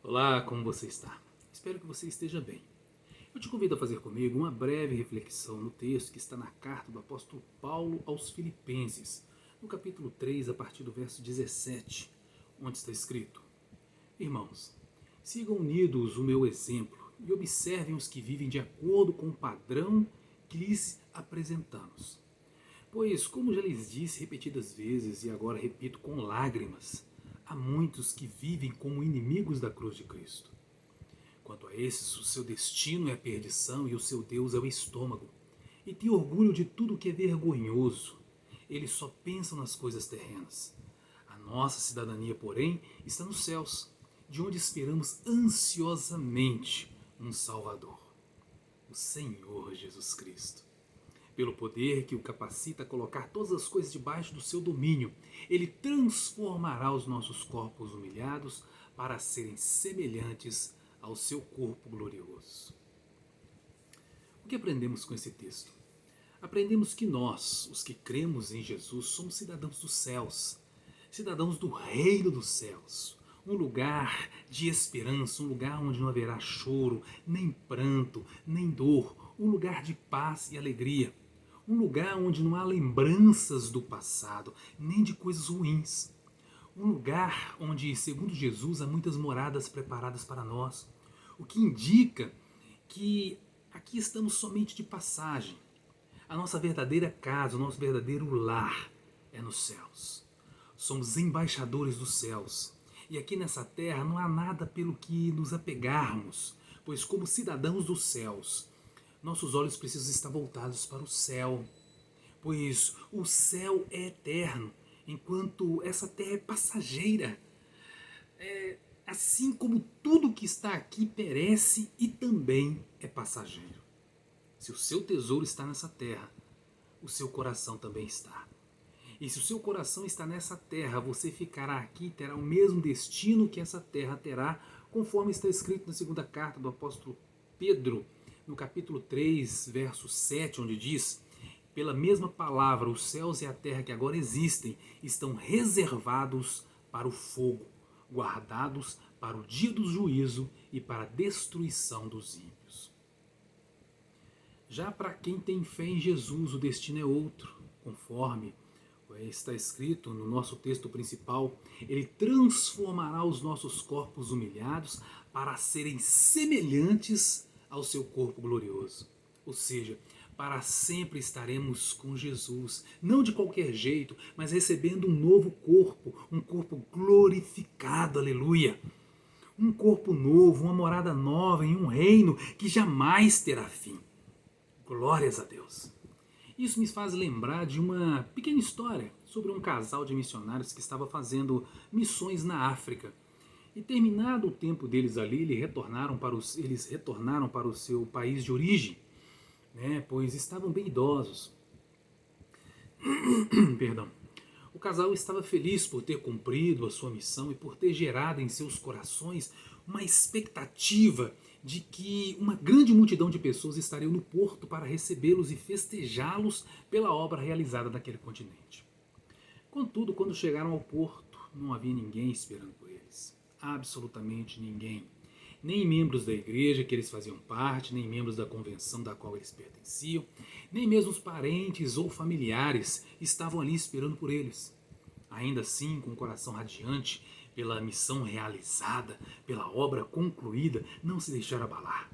Olá, como você está? Espero que você esteja bem. Eu te convido a fazer comigo uma breve reflexão no texto que está na carta do apóstolo Paulo aos Filipenses, no capítulo 3, a partir do verso 17, onde está escrito: Irmãos, sigam unidos o meu exemplo e observem os que vivem de acordo com o padrão que lhes apresentamos. Pois, como já lhes disse repetidas vezes e agora repito com lágrimas, há muitos que vivem como inimigos da cruz de Cristo. Quanto a esses, o seu destino é a perdição e o seu Deus é o estômago. E tem orgulho de tudo que é vergonhoso. Eles só pensam nas coisas terrenas. A nossa cidadania, porém, está nos céus, de onde esperamos ansiosamente um Salvador, o Senhor Jesus Cristo. Pelo poder que o capacita a colocar todas as coisas debaixo do seu domínio, ele transformará os nossos corpos humilhados para serem semelhantes ao seu corpo glorioso. O que aprendemos com esse texto? Aprendemos que nós, os que cremos em Jesus, somos cidadãos dos céus, cidadãos do reino dos céus, um lugar de esperança, um lugar onde não haverá choro, nem pranto, nem dor, um lugar de paz e alegria, um lugar onde não há lembranças do passado, nem de coisas ruins, um lugar onde, segundo Jesus, há muitas moradas preparadas para nós, o que indica que aqui estamos somente de passagem. A nossa verdadeira casa, o nosso verdadeiro lar é nos céus. Somos embaixadores dos céus. E aqui nessa terra não há nada pelo que nos apegarmos, pois, como cidadãos dos céus, nossos olhos precisam estar voltados para o céu, pois o céu é eterno, enquanto essa terra é passageira. Assim como tudo que está aqui perece e também é passageiro. Se o seu tesouro está nessa terra, o seu coração também está. E se o seu coração está nessa terra, você ficará aqui e terá o mesmo destino que essa terra terá, conforme está escrito na segunda carta do apóstolo Pedro, no capítulo 3, verso 7, onde diz: pela mesma palavra, os céus e a terra que agora existem estão reservados para o fogo, guardados para o dia do juízo e para a destruição dos ímpios. Já para quem tem fé em Jesus, o destino é outro, conforme está escrito no nosso texto principal: ele transformará os nossos corpos humilhados para serem semelhantes ao seu corpo glorioso. Ou seja, para sempre estaremos com Jesus, não de qualquer jeito, mas recebendo um novo corpo, um corpo glorificado, aleluia. Um corpo novo, uma morada nova em um reino que jamais terá fim. Glórias a Deus. Isso me faz lembrar de uma pequena história sobre um casal de missionários que estava fazendo missões na África. E terminado o tempo deles ali, eles retornaram para o seu país de origem, né, pois estavam bem idosos. Perdão. O casal estava feliz por ter cumprido a sua missão e por ter gerado em seus corações uma expectativa de que uma grande multidão de pessoas estariam no porto para recebê-los e festejá-los pela obra realizada naquele continente. Contudo, quando chegaram ao porto, não havia ninguém esperando por eles. Absolutamente ninguém. Nem membros da igreja que eles faziam parte, nem membros da convenção da qual eles pertenciam, nem mesmo os parentes ou familiares estavam ali esperando por eles. Ainda assim, com o coração radiante pela missão realizada, pela obra concluída, não se deixaram abalar.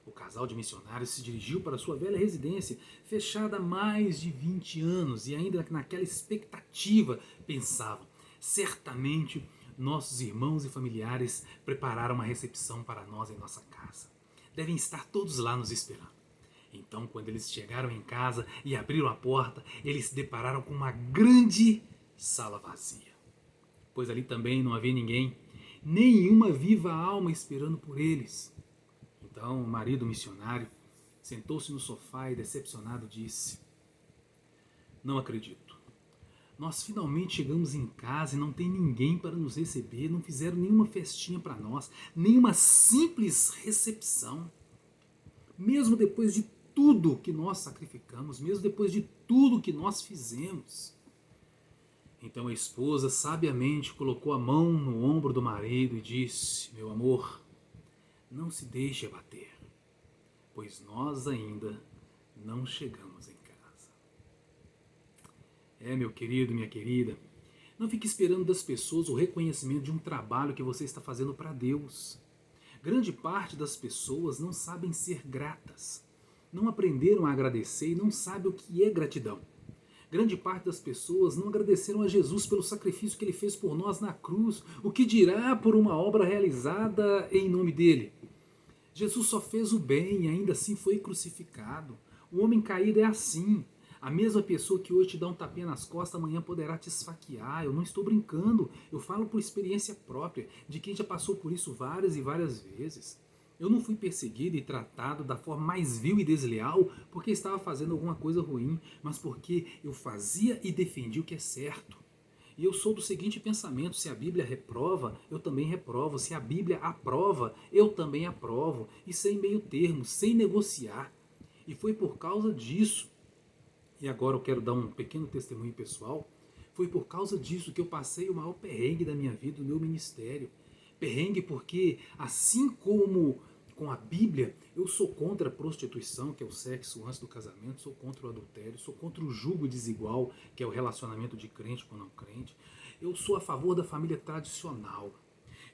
O casal de missionários se dirigiu para sua velha residência, fechada há mais de 20 anos, e ainda naquela expectativa pensavam: certamente nossos irmãos e familiares prepararam uma recepção para nós em nossa casa. Devem estar todos lá nos esperando. Então, quando eles chegaram em casa e abriram a porta, eles se depararam com uma grande sala vazia, pois ali também não havia ninguém, nenhuma viva alma esperando por eles. Então o marido missionário sentou-se no sofá e, decepcionado, disse: não acredito. Nós finalmente chegamos em casa e não tem ninguém para nos receber, não fizeram nenhuma festinha para nós, nenhuma simples recepção. Mesmo depois de tudo que nós sacrificamos, mesmo depois de tudo que nós fizemos. Então a esposa sabiamente colocou a mão no ombro do marido e disse: meu amor, não se deixe abater, pois nós ainda não chegamos em casa. Meu querido, minha querida, não fique esperando das pessoas o reconhecimento de um trabalho que você está fazendo para Deus. Grande parte das pessoas não sabem ser gratas, não aprenderam a agradecer e não sabem o que é gratidão. Grande parte das pessoas não agradeceram a Jesus pelo sacrifício que ele fez por nós na cruz, o que dirá por uma obra realizada em nome dele. Jesus só fez o bem e ainda assim foi crucificado. O homem caído é assim. A mesma pessoa que hoje te dá um tapinha nas costas, amanhã poderá te esfaquear. Eu não estou brincando, eu falo por experiência própria, de quem já passou por isso várias e várias vezes. Eu não fui perseguido e tratado da forma mais vil e desleal porque estava fazendo alguma coisa ruim, mas porque eu fazia e defendia o que é certo. E eu sou do seguinte pensamento: se a Bíblia reprova, eu também reprovo. Se a Bíblia aprova, eu também aprovo. E sem meio termo, sem negociar. E foi por causa disso, e agora eu quero dar um pequeno testemunho pessoal, foi por causa disso que eu passei o maior perrengue da minha vida, do meu ministério. Perrengue porque, assim como com a Bíblia, eu sou contra a prostituição, que é o sexo antes do casamento, sou contra o adultério, sou contra o jugo desigual, que é o relacionamento de crente com não crente. Eu sou a favor da família tradicional.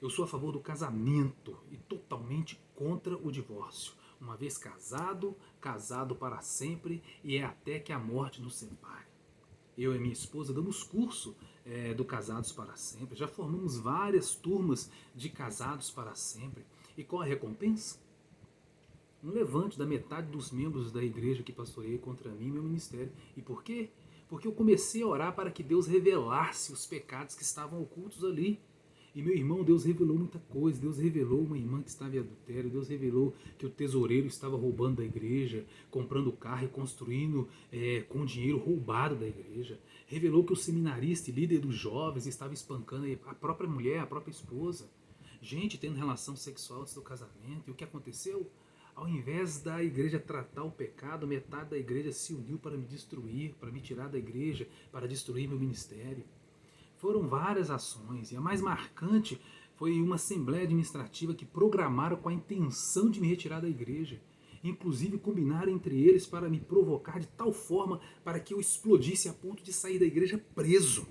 Eu sou a favor do casamento e totalmente contra o divórcio. Uma vez casado, casado para sempre e é até que a morte nos separe. Eu e minha esposa damos curso do Casados para Sempre. Já formamos várias turmas de Casados para Sempre. E qual a recompensa? Um levante da metade dos membros da igreja que pastoreei contra mim e meu ministério. E por quê? Porque eu comecei a orar para que Deus revelasse os pecados que estavam ocultos ali. E meu irmão, Deus revelou muita coisa. Deus revelou uma irmã que estava em adultério. Deus revelou que o tesoureiro estava roubando da igreja, comprando carro e construindo com dinheiro roubado da igreja. Revelou que o seminarista e líder dos jovens estava espancando a própria mulher, a própria esposa. Gente tendo relação sexual antes do casamento. E o que aconteceu? Ao invés da igreja tratar o pecado, metade da igreja se uniu para me destruir, para me tirar da igreja, para destruir meu ministério. Foram várias ações e a mais marcante foi uma assembleia administrativa que programaram com a intenção de me retirar da igreja. Inclusive combinaram entre eles para me provocar de tal forma para que eu explodisse a ponto de sair da igreja preso.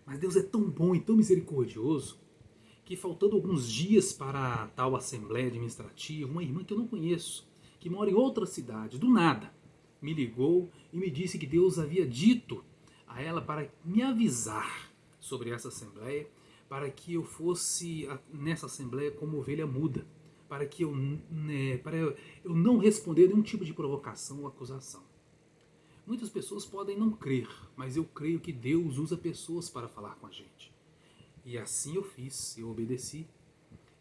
Mas Deus é tão bom e tão misericordioso que, faltando alguns dias para a tal assembleia administrativa, uma irmã que eu não conheço, que mora em outra cidade, do nada, me ligou e me disse que Deus havia dito a ela para me avisar sobre essa assembleia, para que eu fosse nessa assembleia como ovelha muda, para que para eu não responder nenhum tipo de provocação ou acusação. Muitas pessoas podem não crer, mas eu creio que Deus usa pessoas para falar com a gente. E assim eu fiz, eu obedeci.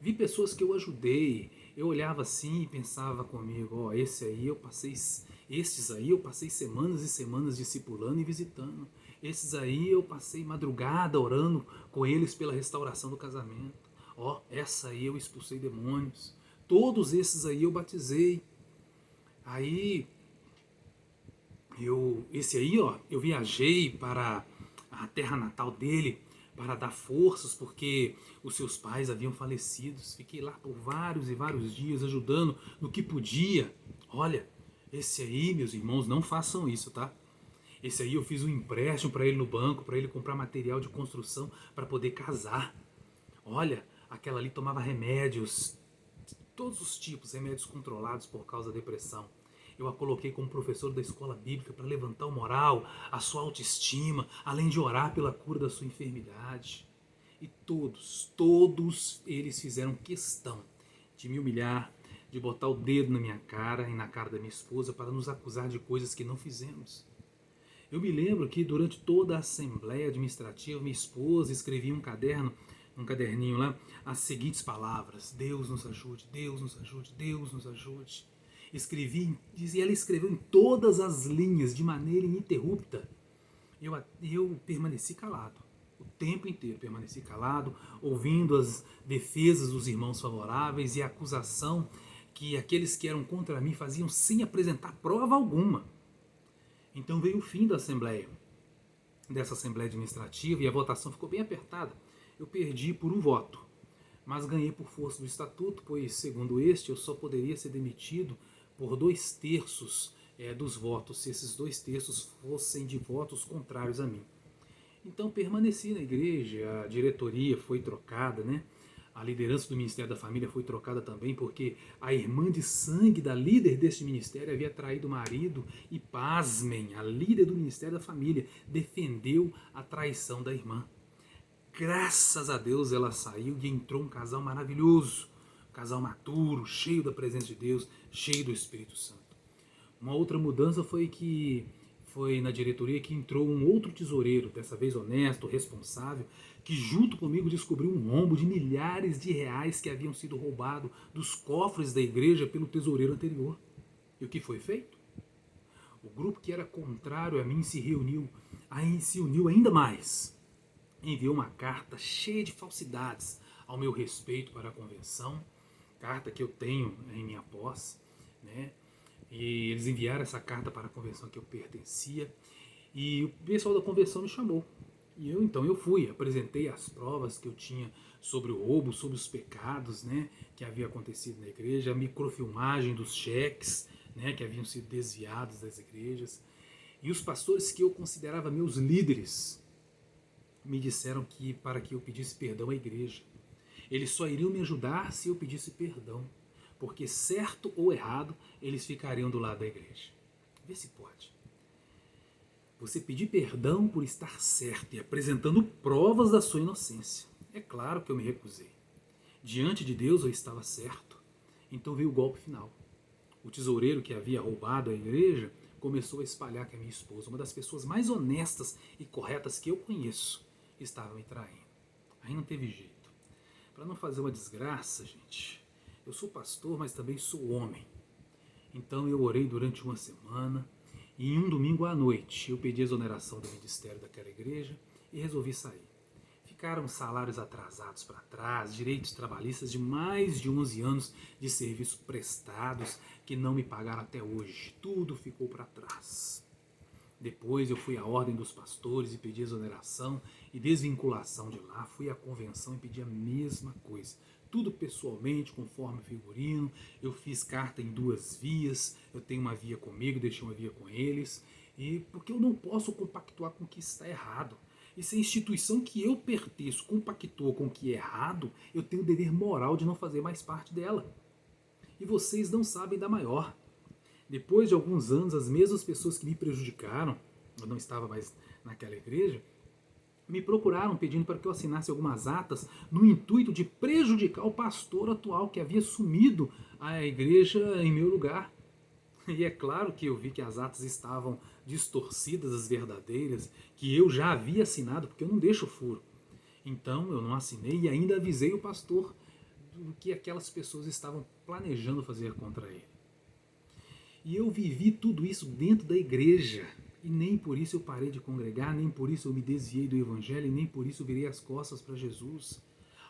Vi pessoas que eu ajudei, eu olhava assim e pensava comigo, estes aí eu passei semanas e semanas discipulando e visitando. Esses aí eu passei madrugada orando com eles pela restauração do casamento. Essa aí eu expulsei demônios. Todos esses aí eu batizei. Aí, eu viajei para a terra natal dele, para dar forças, porque os seus pais haviam falecido. Fiquei lá por vários e vários dias ajudando no que podia. Olha, esse aí, meus irmãos, não façam isso, tá? Esse aí eu fiz um empréstimo para ele no banco, para ele comprar material de construção para poder casar. Olha, aquela ali tomava remédios, todos os tipos, remédios controlados por causa da depressão. Eu a coloquei como professor da escola bíblica para levantar o moral, a sua autoestima, além de orar pela cura da sua enfermidade. E todos eles fizeram questão de me humilhar, de botar o dedo na minha cara e na cara da minha esposa para nos acusar de coisas que não fizemos. Eu me lembro que durante toda a assembleia administrativa, minha esposa escrevia um caderninho lá, as seguintes palavras: Deus nos ajude, Deus nos ajude, Deus nos ajude. E ela escreveu em todas as linhas, de maneira ininterrupta. Eu permaneci calado, o tempo inteiro permaneci calado, ouvindo as defesas dos irmãos favoráveis e a acusação que aqueles que eram contra mim faziam sem apresentar prova alguma. Então veio o fim da assembleia. dessa Assembleia Administrativa e a votação ficou bem apertada. Eu perdi por um voto, mas ganhei por força do estatuto, pois, segundo este, eu só poderia ser demitido por 2/3 dos votos, se esses 2/3 fossem de votos contrários a mim. Então permaneci na igreja, a diretoria foi trocada, né? A liderança do Ministério da Família foi trocada também, porque a irmã de sangue da líder deste ministério havia traído o marido e, pasmem, a líder do Ministério da Família defendeu a traição da irmã. Graças a Deus ela saiu e entrou um casal maravilhoso, um casal maturo, cheio da presença de Deus, cheio do Espírito Santo. Uma outra mudança foi na diretoria que entrou um outro tesoureiro, dessa vez honesto, responsável, que junto comigo descobriu um rombo de milhares de reais que haviam sido roubados dos cofres da igreja pelo tesoureiro anterior. E o que foi feito? O grupo que era contrário a mim se uniu ainda mais. Enviou uma carta cheia de falsidades ao meu respeito para a convenção, carta que eu tenho em minha posse, né? E eles enviaram essa carta para a convenção que eu pertencia, e o pessoal da convenção me chamou. E eu fui, apresentei as provas que eu tinha sobre o roubo, sobre os pecados, né, que havia acontecido na igreja, a microfilmagem dos cheques, né, que haviam sido desviados das igrejas. E os pastores que eu considerava meus líderes me disseram que para que eu pedisse perdão à igreja. Eles só iriam me ajudar se eu pedisse perdão, porque certo ou errado, eles ficariam do lado da igreja. Vê se pode. Você pedir perdão por estar certo e apresentando provas da sua inocência. É claro que eu me recusei. Diante de Deus eu estava certo. Então veio o golpe final. O tesoureiro que havia roubado a igreja começou a espalhar que a minha esposa, uma das pessoas mais honestas e corretas que eu conheço, estava me traindo. Aí não teve jeito. Para não fazer uma desgraça, gente, eu sou pastor, mas também sou homem. Então eu orei durante uma semana e em um domingo à noite eu pedi a exoneração do ministério daquela igreja e resolvi sair. Ficaram salários atrasados para trás, direitos trabalhistas de mais de 11 anos de serviços prestados que não me pagaram até hoje. Tudo ficou para trás. Depois eu fui à ordem dos pastores e pedi exoneração e desvinculação de lá. Fui à convenção e pedi a mesma coisa. Tudo pessoalmente, conforme o figurino. Eu fiz carta em 2 vias. Eu tenho uma via comigo, deixei uma via com eles. E porque eu não posso compactuar com o que está errado. E se a instituição que eu pertenço compactuou com o que é errado, eu tenho o dever moral de não fazer mais parte dela. E vocês não sabem da maior. Depois de alguns anos, as mesmas pessoas que me prejudicaram, eu não estava mais naquela igreja, me procuraram pedindo para que eu assinasse algumas atas no intuito de prejudicar o pastor atual que havia assumido a igreja em meu lugar. E é claro que eu vi que as atas estavam distorcidas, as verdadeiras, que eu já havia assinado, porque eu não deixo furo. Então eu não assinei e ainda avisei o pastor do que aquelas pessoas estavam planejando fazer contra ele. E eu vivi tudo isso dentro da igreja. E nem por isso eu parei de congregar, nem por isso eu me desviei do evangelho, e nem por isso eu virei as costas para Jesus.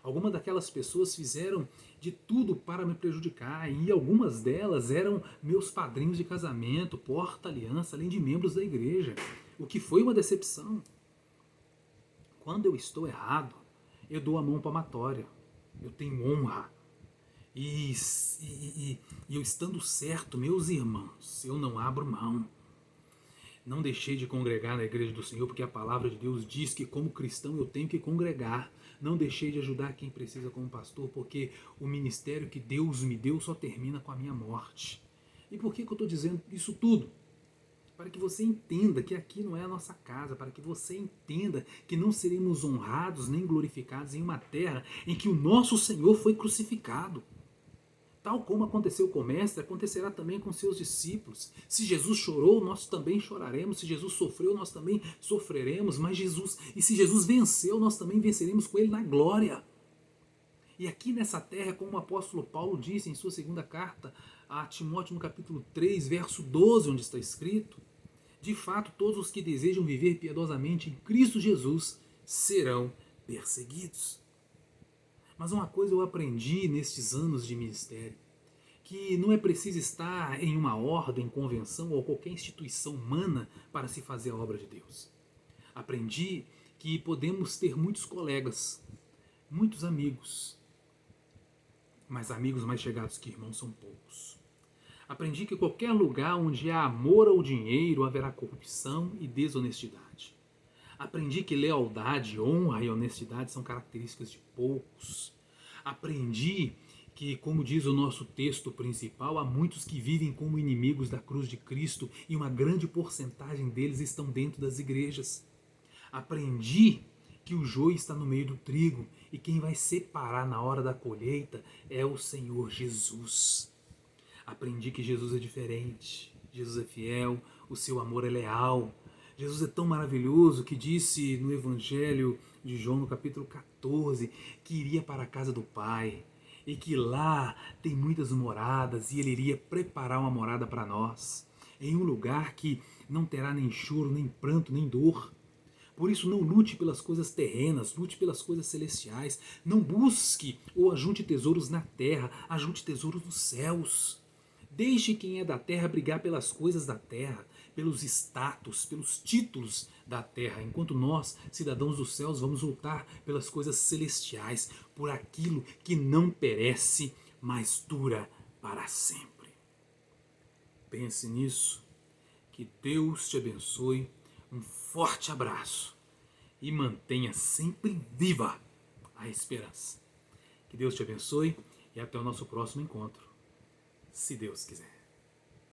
Algumas daquelas pessoas fizeram de tudo para me prejudicar, e algumas delas eram meus padrinhos de casamento, porta-aliança, além de membros da igreja, o que foi uma decepção. Quando eu estou errado, eu dou a mão palmatória, eu tenho honra. E eu estando certo, meus irmãos, eu não abro mão. Não deixei de congregar na igreja do Senhor, porque a palavra de Deus diz que como cristão eu tenho que congregar. Não deixei de ajudar quem precisa como pastor, porque o ministério que Deus me deu só termina com a minha morte. E por que eu estou dizendo isso tudo? Para que você entenda que aqui não é a nossa casa, para que você entenda que não seremos honrados nem glorificados em uma terra em que o nosso Senhor foi crucificado. Tal como aconteceu com o Mestre, acontecerá também com seus discípulos. Se Jesus chorou, nós também choraremos. Se Jesus sofreu, nós também sofreremos. E se Jesus venceu, nós também venceremos com ele na glória. E aqui nessa terra, como o apóstolo Paulo disse em sua segunda carta a Timóteo, no capítulo 3, verso 12, onde está escrito: de fato, todos os que desejam viver piedosamente em Cristo Jesus serão perseguidos. Mas uma coisa eu aprendi nestes anos de ministério, que não é preciso estar em uma ordem, convenção ou qualquer instituição humana para se fazer a obra de Deus. Aprendi que podemos ter muitos colegas, muitos amigos, mas amigos mais chegados que irmãos são poucos. Aprendi que qualquer lugar onde há amor ao dinheiro haverá corrupção e desonestidade. Aprendi que lealdade, honra e honestidade são características de poucos. Aprendi que, como diz o nosso texto principal, há muitos que vivem como inimigos da cruz de Cristo e uma grande porcentagem deles estão dentro das igrejas. Aprendi que o joio está no meio do trigo e quem vai separar na hora da colheita é o Senhor Jesus. Aprendi que Jesus é diferente, Jesus é fiel, o seu amor é leal. Jesus é tão maravilhoso que disse no Evangelho de João, no capítulo 14, que iria para a casa do Pai e que lá tem muitas moradas e ele iria preparar uma morada para nós, em um lugar que não terá nem choro, nem pranto, nem dor. Por isso, não lute pelas coisas terrenas, lute pelas coisas celestiais. Não busque ou ajunte tesouros na terra, ajunte tesouros nos céus. Deixe quem é da terra brigar pelas coisas da terra, pelos status, pelos títulos da terra, enquanto nós, cidadãos dos céus, vamos lutar pelas coisas celestiais, por aquilo que não perece, mas dura para sempre. Pense nisso, que Deus te abençoe, um forte abraço e mantenha sempre viva a esperança. Que Deus te abençoe e até o nosso próximo encontro, se Deus quiser.